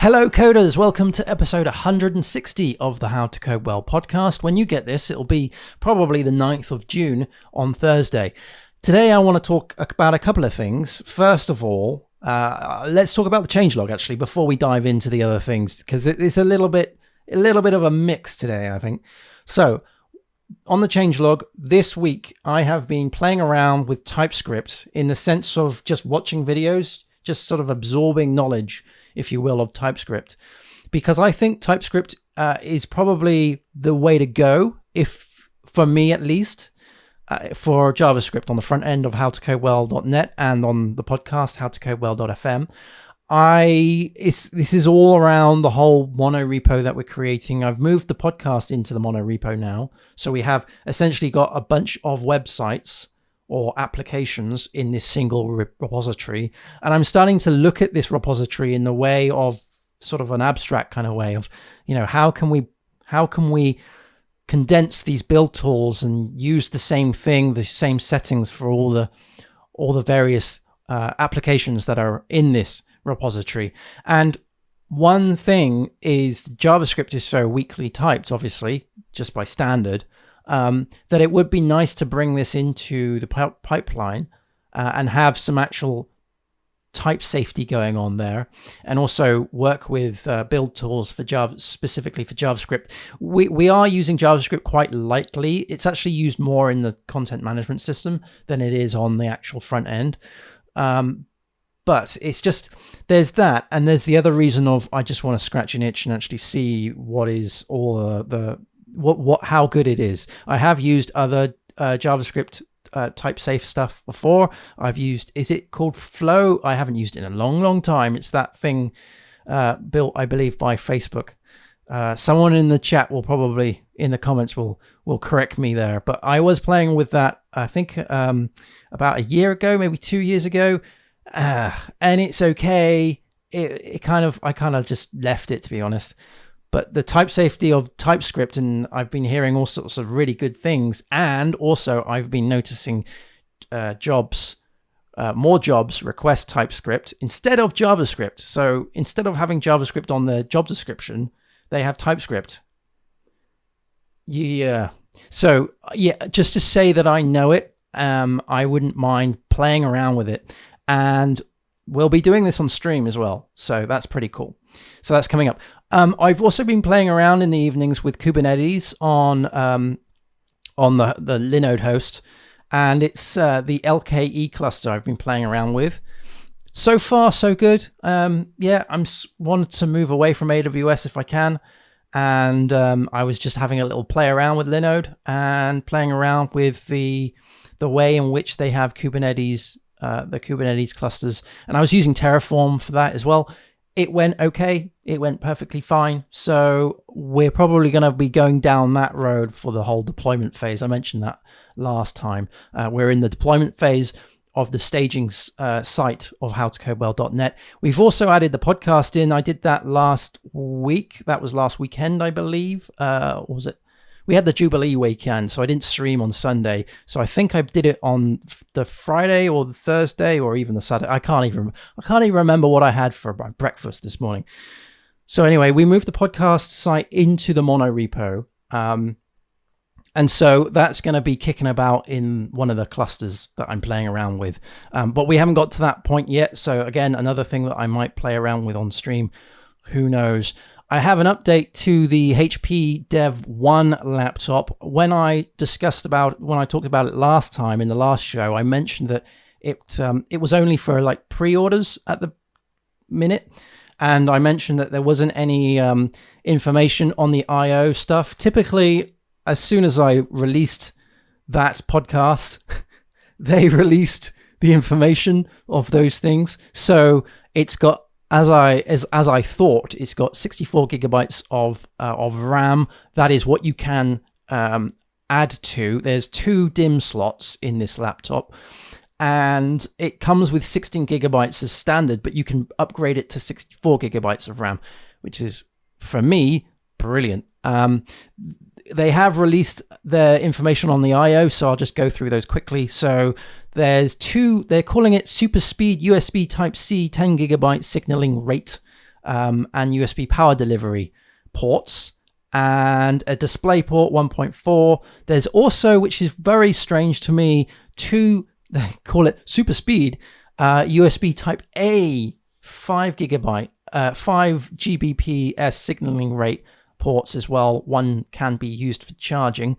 Hello coders, welcome to episode 160 of the How to Code Well podcast. When you get this, it'll be probably the 9th of June on Thursday. Today I want to talk about a couple of things. First of all, let's talk about the changelog actually before we dive into the other things, because it's a little bit of a mix today, I think. So on the changelog this week, I have been playing around with TypeScript in the sense of just watching videos, just sort of absorbing knowledge, if you will, of TypeScript, because I think TypeScript is probably the way to go, if for me at least, for JavaScript on the front end of howtocodewell.net and on the podcast howtocodewell.fm. This is all around the whole mono repo that we're creating. I've moved the podcast into the mono repo now, so we have essentially got a bunch of websites or applications in this single repository. And I'm starting to look at this repository in the way of sort of an abstract kind of way of, how can we condense these build tools and use the same thing, the same settings for all the various applications that are in this repository. And one thing is JavaScript is so weakly typed, obviously, just by standard, that it would be nice to bring this into the pipeline and have some actual type safety going on there, and also work with build tools for Java, specifically for JavaScript. We are using JavaScript quite lightly. It's actually used more in the content management system than it is on the actual front end. But it's just, there's that, and there's the other reason of I just want to scratch an itch and actually see what is all how good it is. I have used other JavaScript type safe stuff before. I've used, is it called Flow? I haven't used it in a long time. It's that thing built, I believe, by Facebook. Someone in the chat will probably, in the comments, will correct me there. But I was playing with that, I think, about a year ago, maybe 2 years ago, and it's okay. I kind of just left it, to be honest. But the type safety of TypeScript, and I've been hearing all sorts of really good things. And also I've been noticing more jobs request TypeScript instead of JavaScript. So instead of having JavaScript on the job description, they have TypeScript. Yeah. So yeah, just to say that I know it, I wouldn't mind playing around with it. And we'll be doing this on stream as well. So that's pretty cool. So that's coming up. I've also been playing around in the evenings with Kubernetes on the Linode host, and it's the LKE cluster I've been playing around with. So far, so good. Yeah, I'm wanted to move away from AWS if I can, and I was just having a little play around with Linode and playing around with the way in which they have Kubernetes, the Kubernetes clusters, and I was using Terraform for that as well. It went okay. It went perfectly fine. So we're probably going to be going down that road for the whole deployment phase. I mentioned that last time. We're in the deployment phase of the staging site of howtocodewell.net. We've also added the podcast in. I did that last week. That was last weekend, I believe. Or was it? We had the Jubilee weekend, so I didn't stream on Sunday. So I think I did it on the Friday or the Thursday or even the Saturday. I can't even remember what I had for breakfast this morning. So anyway, we moved the podcast site into the mono repo. And so that's going to be kicking about in one of the clusters that I'm playing around with. But we haven't got to that point yet. So again, another thing that I might play around with on stream. Who knows? I have an update to the HPDevOne laptop. When I talked about it last time in the last show, I mentioned that it was only for like pre-orders at the minute, and I mentioned that there wasn't any information on the I/O stuff. Typically, as soon as I released that podcast, they released the information of those things. So it's got, as I thought, it's got 64 gigabytes of RAM. That is what you can add to. There's 2 DIMM slots in this laptop, and it comes with 16 gigabytes as standard, but you can upgrade it to 64 gigabytes of RAM, which is, for me, brilliant. They have released their information on the I/O, so I'll just go through those quickly. So there's 2, they're calling it super speed USB Type-C 10 gigabyte signaling rate. and USB power delivery ports, and a display port 1.4. There's also, which is very strange to me, two, they call it super speed, USB type A 5 gigabyte, 5 Gbps signaling rate ports as well. One can be used for charging.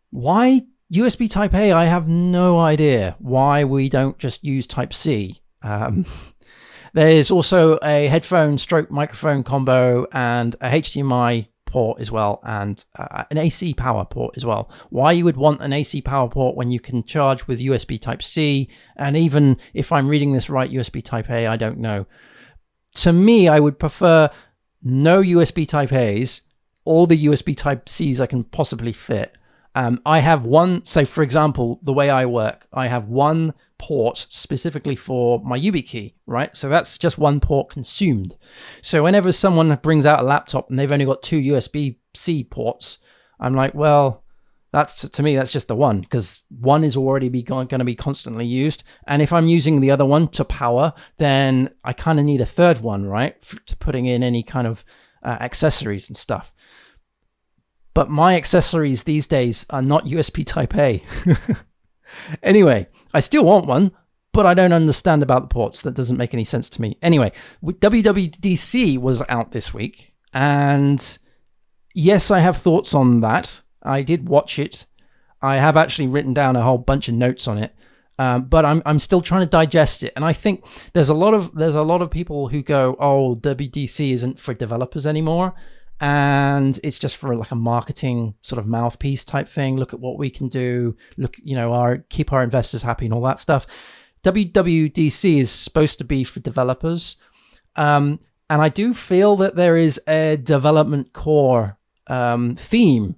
Why USB type A? I have no idea why we don't just use type C. There's also a headphone stroke microphone combo and a HDMI port as well, and an AC power port as well. Why you would want an AC power port when you can charge with USB type C, and even if I'm reading this right, USB type A, I don't know. To me, I would prefer no USB type A's, all the USB type C's I can possibly fit. I have one, so for example, the way I work, I have one port specifically for my YubiKey, right? So that's just one port consumed. So whenever someone brings out a laptop and they've only got two USB-C ports, I'm like, well, that's, to me, that's just the one, because one is already going to be constantly used. And if I'm using the other one to power, then I kind of need a third one, right? To putting in any kind of accessories and stuff. But my accessories these days are not USB type A. Anyway, I still want one, but I don't understand about the ports. That doesn't make any sense to me. Anyway, WWDC was out this week, and yes, I have thoughts on that. I did watch it. I have actually written down a whole bunch of notes on it, but I'm still trying to digest it. And I think there's a lot of people who go, "Oh, WWDC isn't for developers anymore, and it's just for like a marketing sort of mouthpiece type thing. Look at what we can do. Look, keep our investors happy and all that stuff." WWDC is supposed to be for developers, and I do feel that there is a development core theme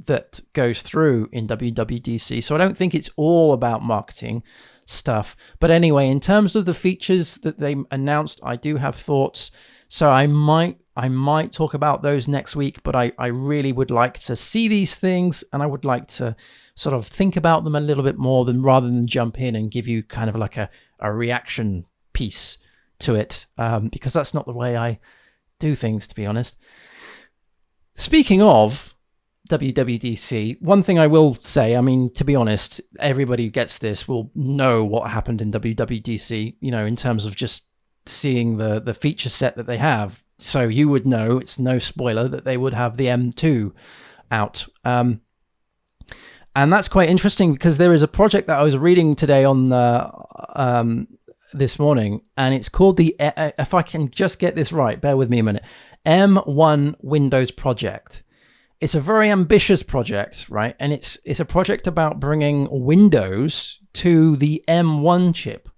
that goes through in WWDC. So I don't think it's all about marketing stuff. But anyway, in terms of the features that they announced, I do have thoughts. So I might talk about those next week, but I really would like to see these things, and I would like to sort of think about them a little bit more rather than jump in and give you kind of like a reaction piece to it, because that's not the way I do things, to be honest. Speaking of WWDC, one thing I will say, I mean, to be honest, everybody who gets this will know what happened in WWDC, in terms of just seeing the feature set that they have. So you would know, it's no spoiler, that they would have the M2 out. And that's quite interesting, because there is a project that I was reading today on this morning, and it's called the, if I can just get this right, bear with me a minute, M1 Windows Project. It's a very ambitious project, right? And it's a project about bringing Windows to the M1 chip.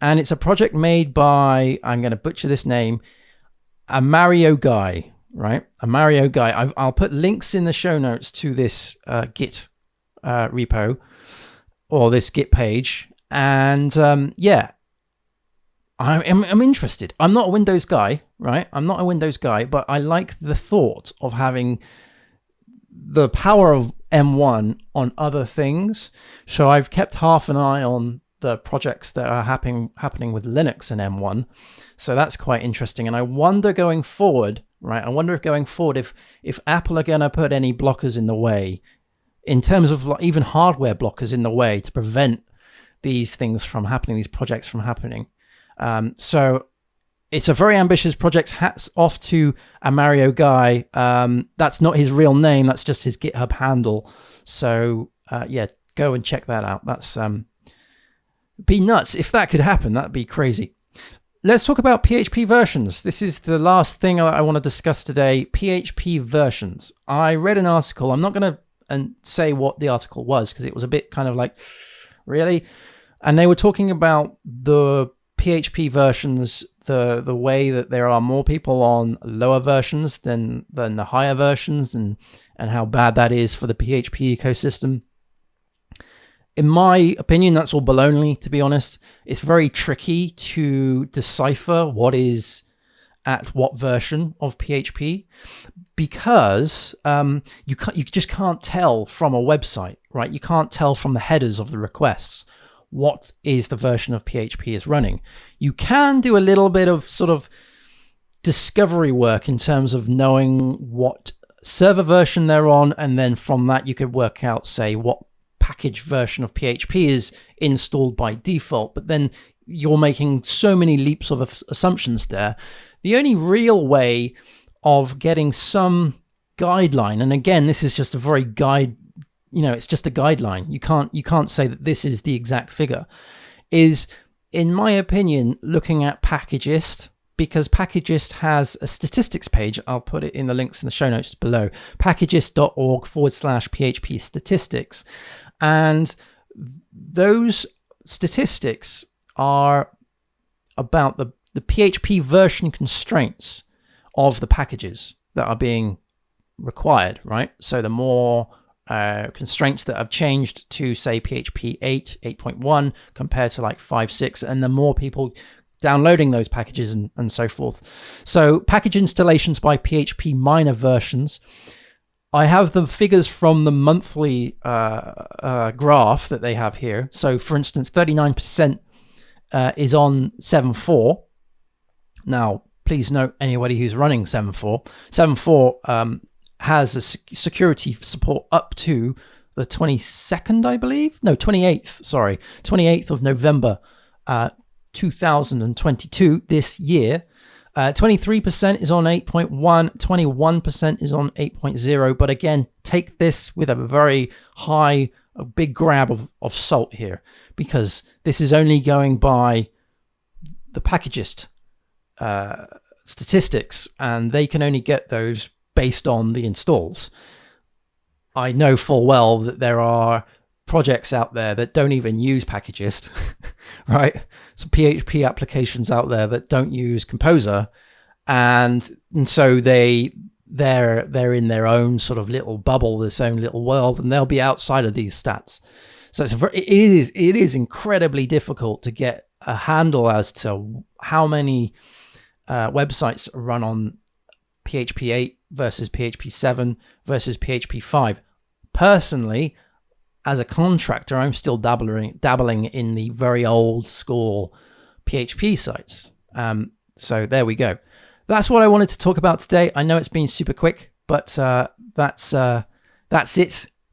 And it's a project made by, I'm going to butcher this name, Amarioguy, right? Amarioguy. I'll put links in the show notes to this Git repo or this Git page. And yeah, I'm interested. I'm not a Windows guy, right? I'm not a Windows guy, but I like the thought of having the power of M1 on other things. So I've kept half an eye on the projects that are happening with Linux and M1. So that's quite interesting. And I wonder going forward, right? I wonder if Apple are going to put any blockers in the way, in terms of even hardware blockers in the way, to prevent these things from happening, these projects from happening. So it's a very ambitious project. Hats off to Amarioguy. That's not his real name. That's just his GitHub handle. So yeah, go and check that out. That's be nuts. If that could happen, that'd be crazy. Let's talk about PHP versions. This is the last thing I want to discuss today. PHP versions. I read an article. I'm not going to say what the article was, because it was a bit kind of like, really? And they were talking about the PHP versions, the way that there are more people on lower versions than the higher versions, and how bad that is for the PHP ecosystem. In my opinion, that's all baloney, to be honest. It's very tricky to decipher what is at what version of PHP, because you just can't tell from a website, right? You can't tell from the headers of the requests what is the version of PHP is running. You can do a little bit of sort of discovery work in terms of knowing what server version they're on, and then from that you could work out, say, what package version of PHP is installed by default. But then you're making so many leaps of assumptions there. The only real way of getting some guideline, and again, this is just a very it's just a guideline. You can't say that this is the exact figure, is, in my opinion, looking at Packagist, because Packagist has a statistics page. I'll put it in the links in the show notes below, packagist.org/PHP statistics. And those statistics are about the PHP version constraints of the packages that are being required, right? So the more constraints that have changed to, say, PHP 8, 8.1 compared to like 5, 6, and the more people downloading those packages and so forth. So package installations by PHP minor versions. I have the figures from the monthly graph that they have here. So for instance, 39% is on 7.4. Now, please note, anybody who's running 7.4, 7.4 has a security support up to the 22nd, I believe. No, 28th, sorry. 28th of November, 2022, this year. 23% is on 8.1, 21% is on 8.0. But again, take this with a big grab of salt here, because this is only going by the Packagist statistics, and they can only get those based on the installs. I know full well that there are projects out there that don't even use Packagist, right? Some PHP applications out there that don't use Composer, and so they're in their own sort of little bubble, this own little world, and they'll be outside of these stats. So it is incredibly difficult to get a handle as to how many websites run on PHP 8 versus PHP 7 versus PHP 5. Personally, as a contractor, I'm still dabbling in the very old school PHP sites. So there we go. That's what I wanted to talk about today. I know it's been super quick, but that's it.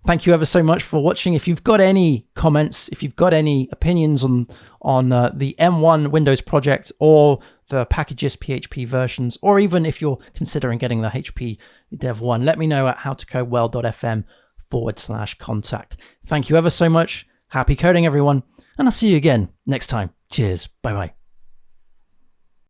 Thank you ever so much for watching. If you've got any comments, if you've got any opinions on the M1 Windows project or the Packagist PHP versions, or even if you're considering getting the HPDevOne, let me know at howtocodewell.fm/contact. Thank you ever so much. Happy coding, everyone. And I'll see you again next time. Cheers. Bye-bye.